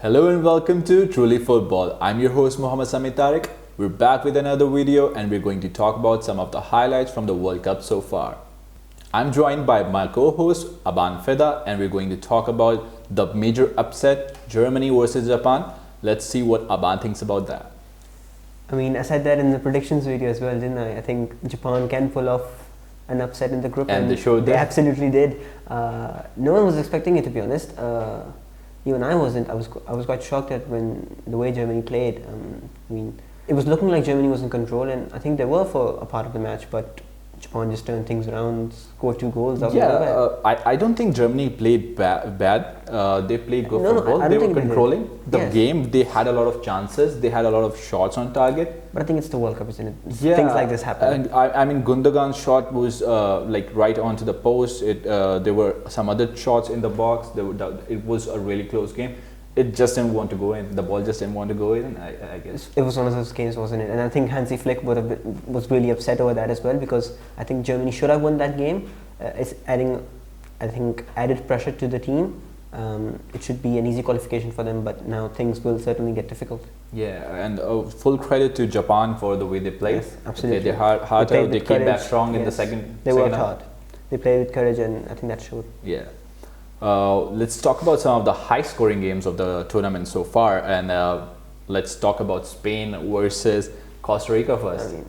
Hello and welcome to Truly Football. I'm your host Sami Tariq. We're back with another video and we're going to talk about some of the highlights from the World Cup so far. I'm joined by my co-host Abaan Fida and we're going to talk about the major upset, Germany versus Japan. Let's see what Abaan thinks about that. I mean, I said that in the predictions video as well, didn't I? I think Japan can pull off an upset in the group, and they showed they absolutely did. No one was expecting it, to be honest. Even I wasn't. I was quite shocked at the way Germany played. I mean, it was looking like Germany was in control, and I think they were for a part of the match, but Japan just turned things around, scored 2 goals. I don't think Germany played bad. They played good football. They were controlling the game. They had a lot of chances. They had a lot of shots on target. But I think it's the World Cup, isn't it? Yeah, things like this happen. And I mean, Gundogan's shot was like right onto the post. There were some other shots in the box. It was a really close game. It just didn't want to go in. The ball just didn't want to go in, I guess. It was one of those games, wasn't it? And I think Hansi Flick was really upset over that as well, because I think Germany should have won that game. It's adding, I think, added pressure to the team. It should be an easy qualification for them, but now things will certainly get difficult. Yeah, and full credit to Japan for the way they played. Yes, absolutely. They hard out. They came back strong in the second. They worked hard. They played with courage, and I think that showed. Yeah. Let's talk about some of the high-scoring games of the tournament so far, and let's talk about Spain versus Costa Rica first. I mean,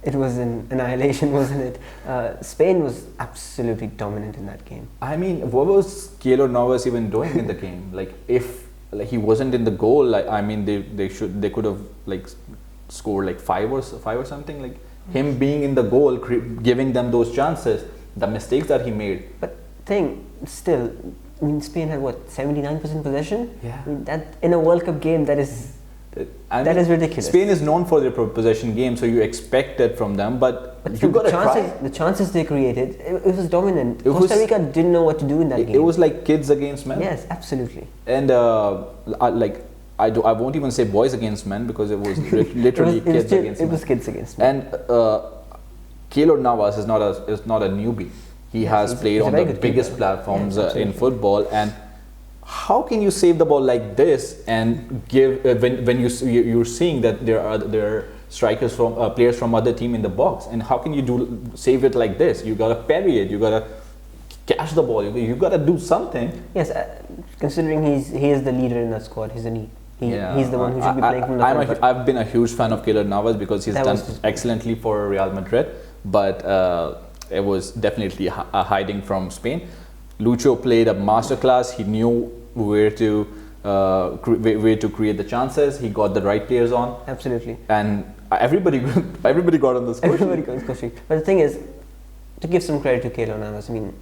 it was an annihilation, wasn't it? Spain was absolutely dominant in that game. I mean, what was Keylor Navas even doing in the game? Like, if he wasn't in the goal, like, I mean, they could have like scored like five or something. Like him being in the goal, giving them those chances, the mistakes that he made. But still, I mean, Spain had what, 79% possession? Yeah. I mean, that in a World Cup game, that is ridiculous. Spain is known for their possession game, so you expect that from them, but you got to try. The chances they created, it was dominant. Costa Rica didn't know what to do in that game. It was like kids against men. Yes, absolutely. And I won't even say boys against men, because it was literally kids against men. It was kids against men. And Keylor Navas is not a newbie. He has played on the biggest platforms in football, and how can you save the ball like this and give when you're seeing that there are strikers from players from other team in the box, and how can you save it like this? You gotta parry it. You gotta catch the ball. You gotta do something. Yes, considering he is the leader in that squad, he's the one who should be playing from the front. I've been a huge fan of Keylor Navas because he's done excellently for Real Madrid, but it was definitely a hiding from Spain. Lucho played a masterclass. He knew where to create the chances. He got the right players on. Absolutely. And everybody got on the score sheet. Everybody got on the score sheet. But the thing is, to give some credit to Keylor Navas, I mean,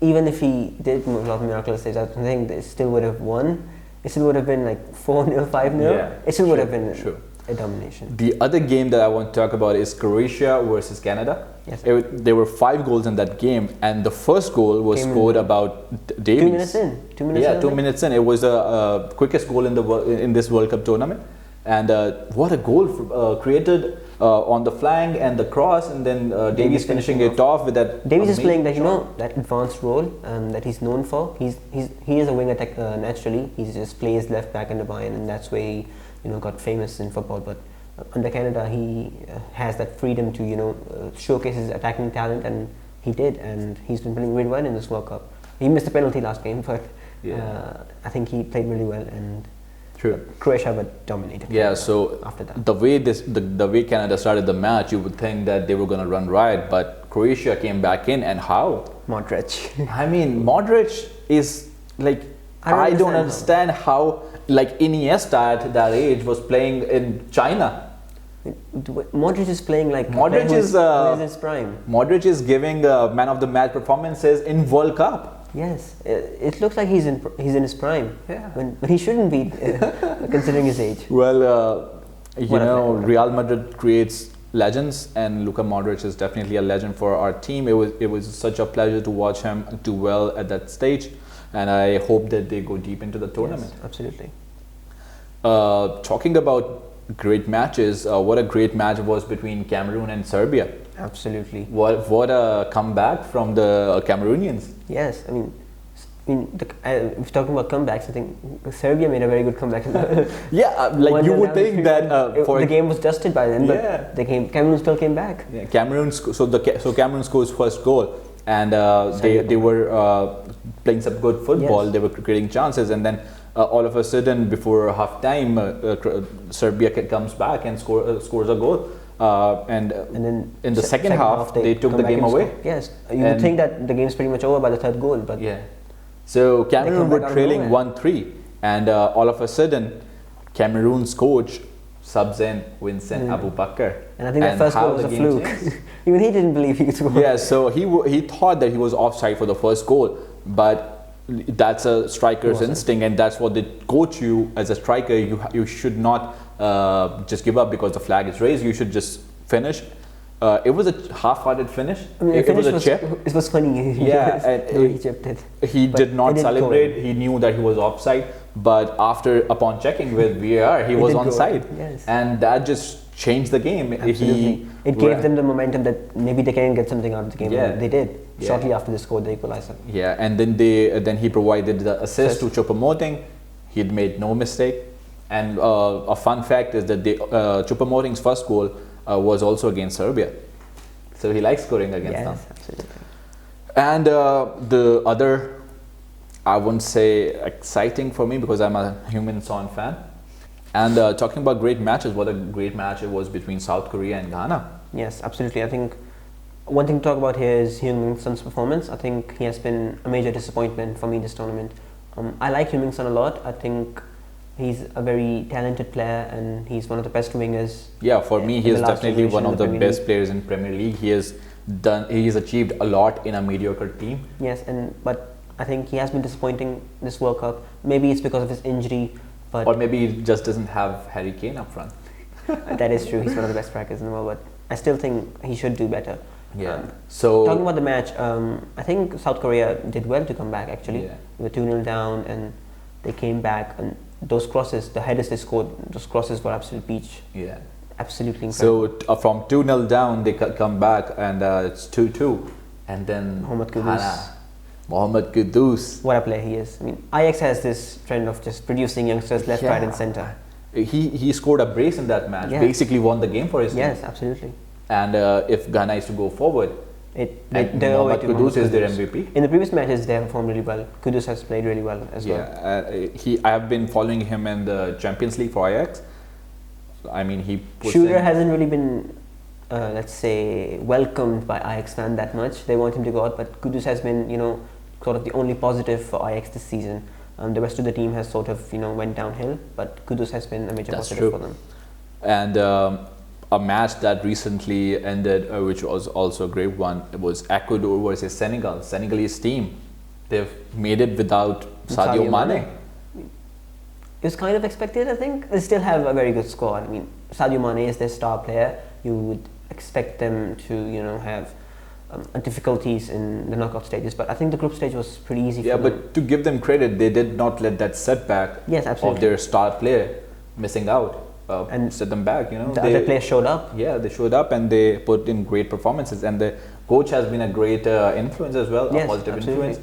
even if he did a lot of miraculous saves, I think they still would have won. It still would have been like 4-0, 5-0. Yeah, it still would have been a domination. The other game that I want to talk about is Croatia versus Canada. Yes. There were 5 goals in that game, and the first goal was scored about Davies. 2 minutes in. 2 minutes in. 2 minutes in. It was the quickest goal in this World Cup tournament, and what a goal created on the flank and the cross, and then Davies finishing it off with that. Davies is playing that advanced role that he's known for. He is a wing attack naturally. He just plays left back and Abaan, and that's where he got famous in football. But under Canada, he has that freedom to showcase his attacking talent, and he did, and he's been playing really well in this World Cup. He missed a penalty last game, but I think he played really well, and Croatia were dominated. Yeah, so after that, the way Canada started the match, you would think that they were going to run riot, but Croatia came back in, and how? Modric. I mean, Modric is like, I don't understand how like Iniesta at that age was playing in China. Modric is playing like Modric is in his prime. Modric is giving man of the match performances in World Cup. Yes, it looks like he's in his prime. Yeah, when he shouldn't be, considering his age. Well, Real Madrid creates legends, and Luka Modric is definitely a legend for our team. It was such a pleasure to watch him do well at that stage, and I hope that they go deep into the tournament. Yes, absolutely. Talking about great matches, what a great match was between Cameroon and Serbia. Absolutely. What a comeback from the Cameroonians. Yes, I mean, I mean, if you're talking about comebacks, I think Serbia made a very good comeback. Yeah, like you would think that the game was dusted by then, but Cameroon still came back. Yeah, Cameroon scores first goal, and they were playing some good football. Yes. They were creating chances, and then all of a sudden, before half time, Serbia comes back and scores a goal. And then in the second half, they took the game away. Yes, you would think that the game's pretty much over by the third goal, but yeah. So Cameroon were trailing 1-3, and all of a sudden, Cameroon's coach subs in Vincent Aboubakar. And I think that first goal was a fluke. Even he didn't believe he could score. Yeah, so he thought that he was offside for the first goal, but that's a striker's instinct, and that's what they coach you as a striker. You should not just give up because the flag is raised. You should just finish. It was a half-hearted finish. I mean, it was a chip. It was funny. Yeah, and he chipped it. He did not celebrate. He knew that he was offside, but upon checking with VAR, he was onside. Yes. And that just changed the game. Absolutely. It gave them the momentum that maybe they can get something out of the game. Yeah. And they did. Yeah. Shortly after they scored the equalizer. Yeah, and then he provided the assist to Choupo-Moting. He'd made no mistake. And a fun fact is that Choupo-Moting's first goal was also against Serbia. So he likes scoring against them. Yes, absolutely. And the other, I wouldn't say exciting for me because I'm a Heung-min Son fan. And talking about great matches, what a great match it was between South Korea and Ghana. Yes, absolutely. I think one thing to talk about here is Heung-min Son's performance. I think he has been a major disappointment for me this tournament. I like Heung-min Son a lot. I think he's a very talented player and he's one of the best wingers. Yeah, for me, he is definitely one of the best players in Premier League. He's achieved a lot in a mediocre team. Yes, but I think he has been disappointing this World Cup. Maybe it's because of his injury, or maybe he just doesn't have Harry Kane up front. That is true. He's one of the best strikers in the world, but I still think he should do better. Yeah. So talking about the match, I think South Korea did well to come back. Actually, yeah. They were 2-0 down and they came back, and those crosses, the headers they scored, those crosses were absolute peach. Yeah. Absolutely incredible. So from 2-0 down, they come back and it's 2-2, and then Mohamed Kudus. What a player he is! I mean, Ajax has this trend of just producing youngsters left, right, and centre. He scored a brace in that match. Basically, won the game for his team. Yes, absolutely. And if Ghana is to go forward, Mohamed Kudus is their MVP. In the previous matches, they have performed really well. Kudus has played really well as well. Yeah, I have been following him in the Champions League for Ajax. I mean, Shooter hasn't really been, let's say, welcomed by Ajax fans that much. They want him to go out, but Kudus has been, sort of the only positive for Ajax this season. The rest of the team has sort of, went downhill, but Kudus has been a major positive for them. And a match that recently ended, which was also a great one, it was Ecuador versus Senegal. Senegalese team, they've made it without Sadio Mane. It was kind of expected, I think. They still have a very good squad. I mean, Sadio Mane is their star player. You would expect them to, have difficulties in the knockout stages, but I think the group stage was pretty easy for them. Yeah, but to give them credit, they did not let that setback of their star player missing out and set them back. The other players showed up. Yeah, they showed up and they put in great performances, and the coach has been a great influence as well, a positive influence.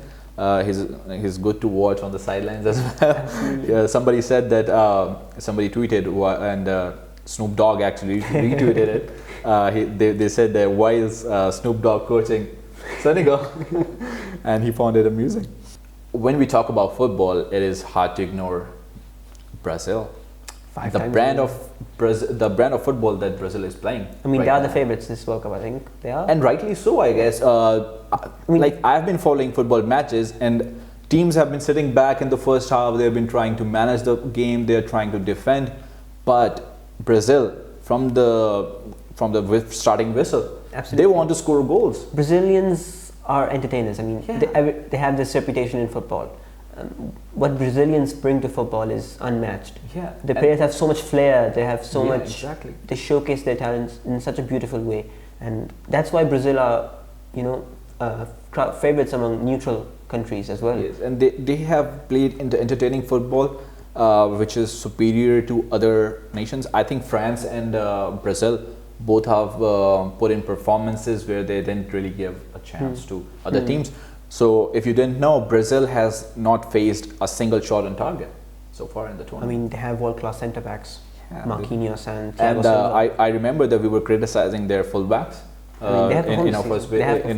He's good to watch on the sidelines as well. Yeah, somebody said that somebody tweeted and Snoop Dogg actually retweeted it. They said that why is Snoop Dogg coaching Senegal, and he found it amusing. When we talk about football, it is hard to ignore Brazil. The brand of football that Brazil is playing. I mean, they are the favorites this World Cup. I think they are, and rightly so, I guess. I've been following football matches, and teams have been sitting back in the first half. They've been trying to manage the game. They're trying to defend, but Brazil, from the starting whistle, they want to score goals. Brazilians are entertainers. I mean, they have this reputation in football. What Brazilians bring to football is unmatched. Yeah, the players have so much flair. They have so much. Exactly. They showcase their talents in such a beautiful way, and that's why Brazil are, favorites among neutral countries as well. Yes, and they have played into entertaining football, which is superior to other nations. I think France and Brazil both have put in performances where they didn't really give a chance to other teams. So if you didn't know, Brazil has not faced a single shot on target so far in the I tournament. mean, they have world-class centre backs, Yeah, Marquinhos and Thiago and Silva. I remember that we were criticizing their fullbacks they have in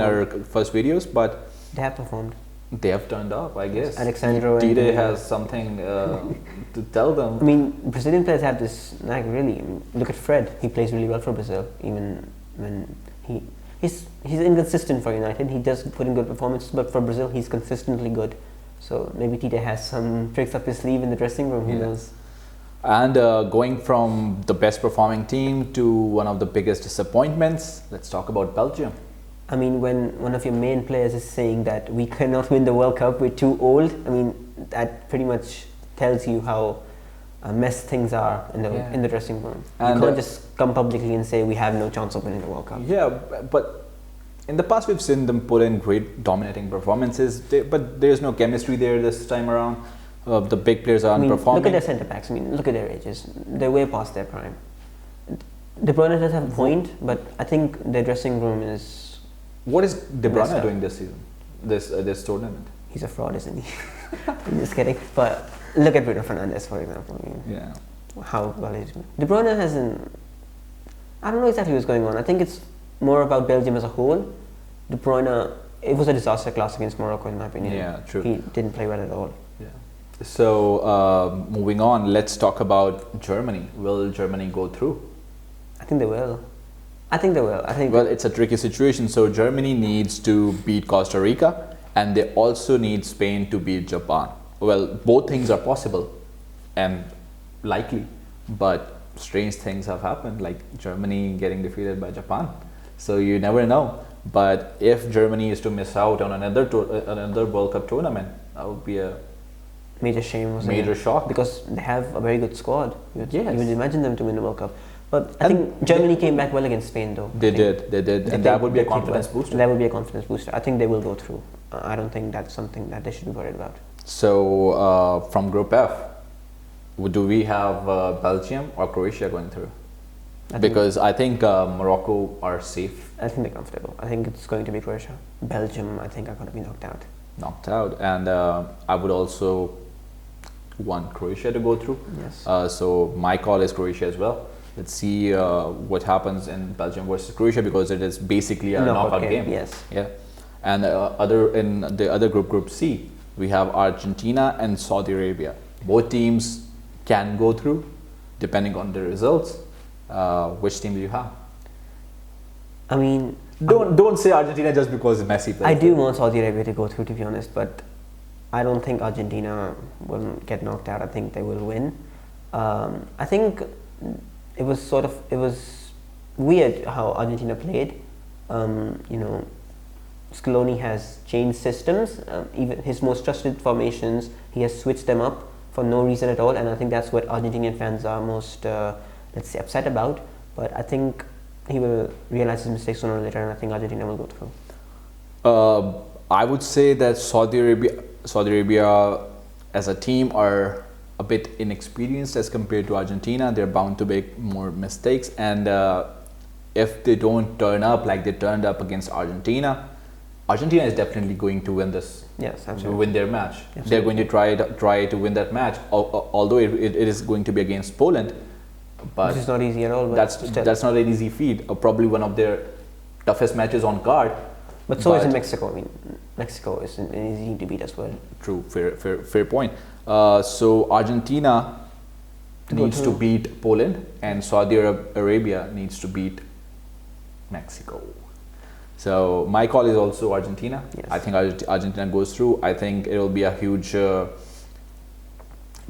our performed first videos, but they have performed. they have turned up, I guess. Alexandro and Tite has something to tell them. I mean, Brazilian players have this knack, really. I mean, look at Fred. He plays really well for Brazil, even when he's inconsistent for United. He does put in good performances, but for Brazil, he's consistently good. So maybe Tite has some tricks up his sleeve in the dressing room. Who knows? And going from the best performing team to one of the biggest disappointments, let's talk about Belgium. I mean, when one of your main players is saying that we cannot win the World Cup, we're too old, I mean, that pretty much tells you how messed things are in the dressing room. And you can't just come publicly and say we have no chance of winning the World Cup. Yeah, but in the past we've seen them put in great dominating performances, but there's no chemistry there this time around. The big players are underperforming. Look at their centre backs. I mean, look at their ages. They're way past their prime. De Bruyne does have a point, but I think their dressing room is. What is De Bruyne doing this season, this tournament? He's a fraud, isn't he? I'm just kidding. But look at Bruno Fernandes, for example. I mean, yeah. How well he's doing. De Bruyne hasn't. I don't know exactly what's going on. I think it's more about Belgium as a whole. De Bruyne, it was a disaster class against Morocco, in my opinion. Yeah, true. He didn't play well at all. Yeah. So moving on, let's talk about Germany. Will Germany go through? I think they will. Well, it's a tricky situation. So Germany needs to beat Costa Rica, and they also need Spain to beat Japan. Well, both things are possible and likely, but strange things have happened, like Germany getting defeated by Japan. So you never know. But if Germany is to miss out on another World Cup tournament, that would be a major shame, major shock, because they have a very good squad. You would imagine them to win the World Cup. But I think Germany came back well against Spain, though. They did, and that would be a confidence booster. That would be a confidence booster. I think they will go through. I don't think that's something that they should be worried about. So from Group F, do we have Belgium or Croatia going through? Because I think Morocco are safe. I think they're comfortable. I think it's going to be Croatia. Belgium, I think, are going to be knocked out. And I would also want Croatia to go through. Yes. So my call is Croatia as well. Let's see what happens in Belgium versus Croatia, because it is basically a knockout game. Yes. Yeah. And in the other group C, we have Argentina and Saudi Arabia. Both teams can go through, depending on the results. Which team do you have? I mean, don't say Argentina just because Messi plays. I do want Saudi Arabia to go through, to be honest, but I don't think Argentina will get knocked out. I think they will win. I think it was weird how Argentina played. Scaloni has changed systems. Even his most trusted formations, he has switched them up for no reason at all, and I think that's what Argentinian fans are most, let's say, upset about. But I think he will realize his mistakes sooner or later, and I think Argentina will go through. I would say that Saudi Arabia as a team are a bit inexperienced as compared to Argentina. They're bound to make more mistakes, and if they don't turn up like they turned up against Argentina is definitely going to win this. Yes, absolutely. Win their match. Absolutely. They're going to try to win that match, although it is going to be against Poland. But which is not easy at all. But that's not an easy feat. Probably one of their toughest matches on card. But so is in Mexico. I mean, Mexico is an easy team to beat as well. True, fair point. So Argentina needs to beat Poland, and Saudi Arabia needs to beat Mexico. So my call is also Argentina. Yes. I think Argentina goes through. I think it will be a huge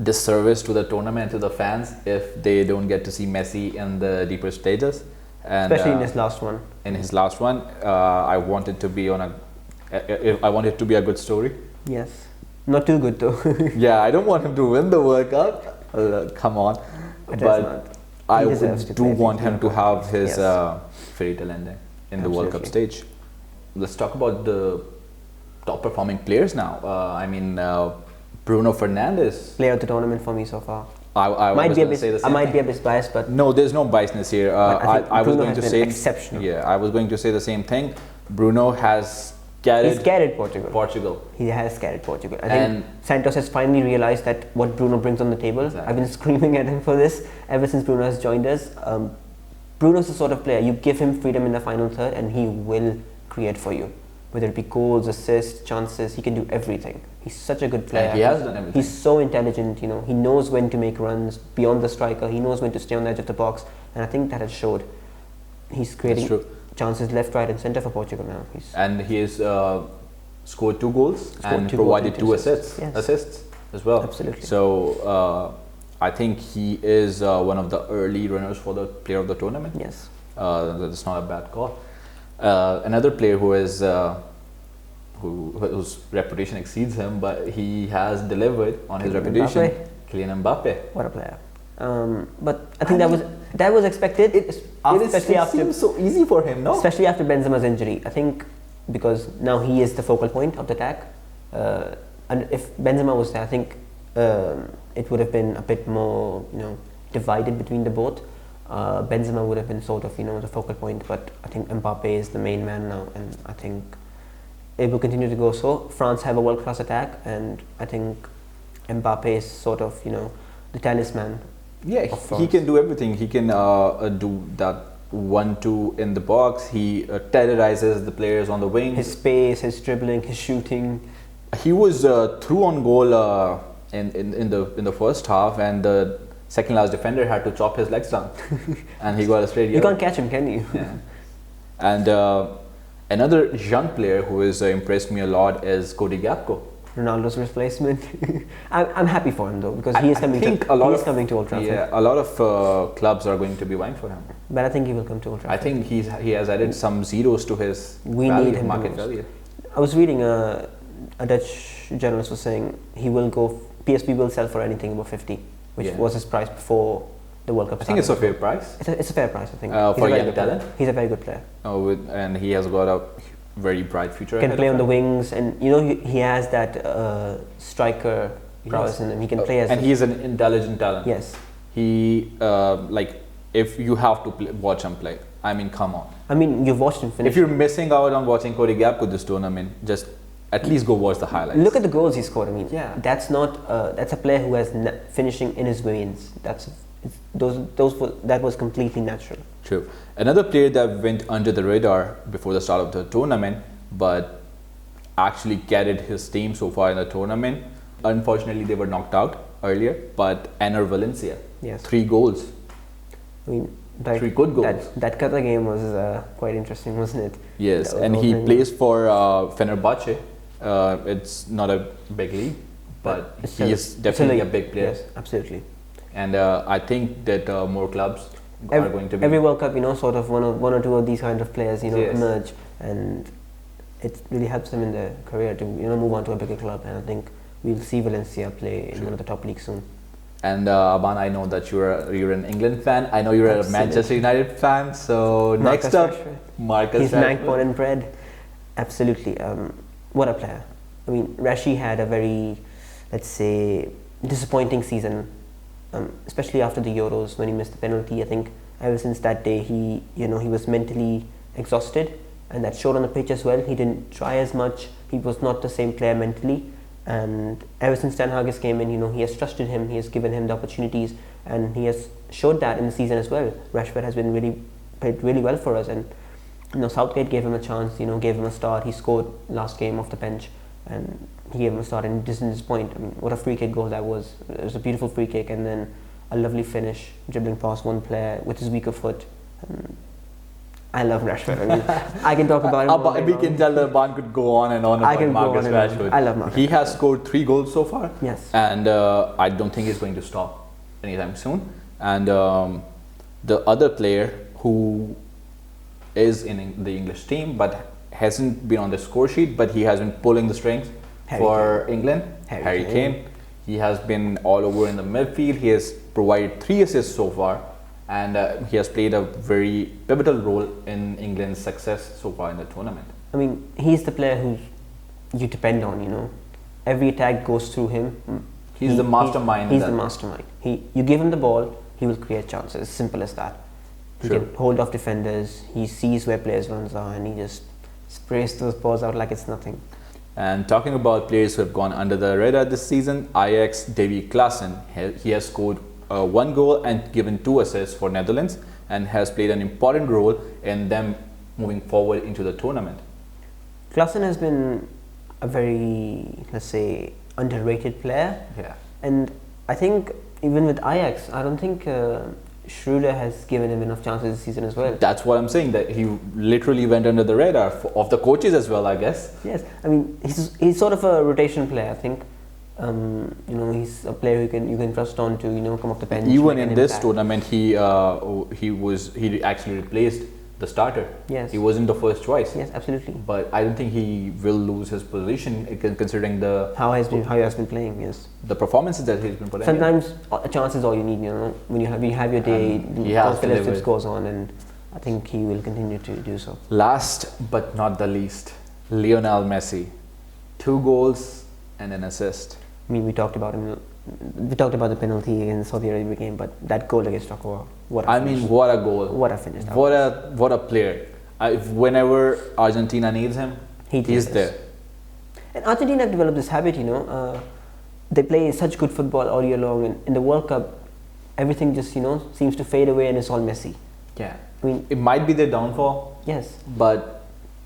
disservice to the tournament, to the fans, if they don't get to see Messi in the deeper stages. And, especially in his last one. In his last one, I want it to be I want it to be a good story. Yes, not too good though. Yeah, I don't want him to win the World Cup. Come on, but I do want him to have his fairy tale ending in the World Cup stage. Let's talk about the top performing players now. Bruno Fernandes, player of the tournament for me so far. I might be a bit biased, but no, there's no biasness here. I was going to say exceptional. Yeah, I was going to say the same thing. Bruno has He's carried Portugal. Portugal. He has carried Portugal. I think Santos has finally realised that what Bruno brings on the table. Exactly. I've been screaming at him for this ever since Bruno has joined us. Bruno's the sort of player, you give him freedom in the final third and he will create for you. Whether it be goals, assists, chances, he can do everything. He's such a good player. And he has done everything. He's so intelligent, you know. He knows when to make runs beyond the striker. He knows when to stay on the edge of the box. And I think that has showed. He's creating chances left, right and centre for Portugal now. And he has scored 2 goals and provided 2 assists as well. Absolutely. So I think he is one of the early runners for the player of the tournament. Yes. That's not a bad call. Another player who is whose reputation exceeds him, but he has delivered on his reputation. Kylian Mbappe. What a player! But I think that was expected. Especially after, seems so easy for him, no? Especially after Benzema's injury. I think because now he is the focal point of the attack. And if Benzema was there, I think it would have been a bit more, you know, divided between the both. Benzema would have been sort of, you know, the focal point, but I think Mbappe is the main man now, and I think it will continue to go so. France have a world-class attack, and I think Mbappe is sort of, you know, the talisman. Yeah, he can do everything. He can do that 1-2 in the box. He terrorizes the players on the wing. His pace, his dribbling, his shooting. He was through on goal in the first half, and the second last defender had to chop his legs down, and he got a straight yellow. You can't catch him, can you? Yeah. And another young player who has impressed me a lot is Cody Gakpo. Ronaldo's replacement. I'm happy for him though, because he is coming to Old Trafford. Yeah, a lot of clubs are going to be vying for him. But I think he will come to Old Trafford. I think he has added some zeros to his market value. I was reading a Dutch journalist was saying PSV will sell for anything above 50, which was his price before the World Cup. I think it's a fair price. It's a fair price, I think. For young talent. He's a very good player. And he has got a very bright future. Can play on the wings, and you know he has that striker prowess in him. He can play as. And he is an intelligent talent. Yes. He if you have to watch him play, I mean, come on. I mean, you've watched him finish. If you're missing out on watching Cody Gakpo this tournament, just at least go watch the highlights. Look at the goals he scored. I mean, that's not that's a player who has finishing in his veins. That was completely natural. True. Another player that went under the radar before the start of the tournament, but actually carried his team so far in the tournament. Unfortunately, they were knocked out earlier, but Enner Valencia. Yes. 3 goals. I mean, 3 good goals. That Qatar game was quite interesting, wasn't it? Yes, and he plays for Fenerbahce. It's not a big league, but he is definitely a big player. Yes, absolutely. And I think that more clubs are going to be... Every World Cup, you know, sort of one or two of these kind of players, you know, emerge, and it really helps them in their career to, you know, move on to a bigger club. And I think we'll see Valencia play in one of the top leagues soon. And Abaan, I know that you're an England fan. I know you're a Manchester United fan. So next up, Marcus Rashford. He's Manc born and bred. Absolutely. What a player. I mean, Rashi had a very, let's say, disappointing season. Especially after the Euros when he missed the penalty. I think ever since that day he was mentally exhausted, and that showed on the pitch as well. He didn't try as much. He was not the same player mentally, and ever since Ten Hag came in, you know, he has trusted him, he has given him the opportunities, and he has showed that in the season as well. Rashford has been played really well for us, and you know, Southgate gave him a chance, you know, gave him a start. He scored last game off the bench, and he gave him a start, and he didn't disappoint. I mean, what a free kick goal that was. It was a beautiful free kick, and then a lovely finish, dribbling past one player with his weaker foot. I love Rashford. I mean, I can talk about him. We can tell that Abaan could go on and on about Marcus Rashford. I love Marcus. He has scored 3 goals so far. Yes. And I don't think he's going to stop anytime soon. And the other player who is in the English team but hasn't been on the score sheet, but he has been pulling the strings for England, Harry Kane. He has been all over in the midfield. He has provided 3 assists so far, and he has played a very pivotal role in England's success so far in the tournament. I mean, he's the player who you depend on, you know. Every attack goes through him. He's the mastermind. He's the mastermind. You give him the ball, he will create chances. Simple as that. He can hold off defenders. He sees where players' runs are, and he just sprays those balls out like it's nothing. And talking about players who have gone under the radar this season, Ajax Davy Klaassen, he has scored 1 goal and given 2 assists for Netherlands and has played an important role in them moving forward into the tournament. Klaassen has been a very, let's say, underrated player. Yeah. And I think even with Ajax, I don't think Schroeder has given him enough chances this season as well. That's what I'm saying, that he literally went under the radar of the coaches as well, I guess. Yes, I mean, he's sort of a rotation player, I think. He's a player who you can trust on to come off the bench. Even in this tournament, he actually replaced the starter. Yes, he wasn't the first choice. Yes, absolutely. But I don't think he will lose his position considering how he has been playing. Yes, the performances that he's been putting. Sometimes a chance is all you need. When you have your day, the confidence just goes on, and I think he will continue to do so. Last but not the least, Lionel Messi, 2 goals and an assist. I mean, we talked about him. We talked about the penalty in the Saudi Arabia game, but that goal against Qatar, what a goal! What a finish! What a player! Whenever Argentina needs him, he's there. And Argentina have developed this habit. They play such good football all year long, and in the World Cup, everything just seems to fade away, and it's all Messi. Yeah, I mean, it might be their downfall. Yes, but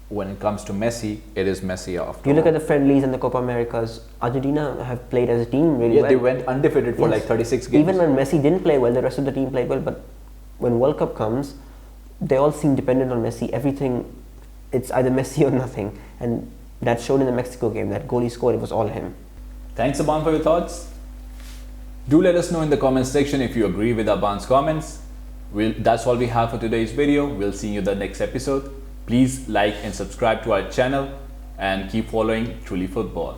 when it comes to Messi, it is Messi after. You look at the friendlies and the Copa Americas, Argentina have played as a team really well. Yeah, they went undefeated for like 36 games. Even when Messi didn't play well, the rest of the team played well. But when World Cup comes, they all seem dependent on Messi. Everything, it's either Messi or nothing. And that showed in the Mexico game. That goal he scored, it was all him. Thanks, Abaan, for your thoughts. Do let us know in the comments section if you agree with Abaan's comments. That's all we have for today's video. We'll see you in the next episode. Please like and subscribe to our channel and keep following Truly Football.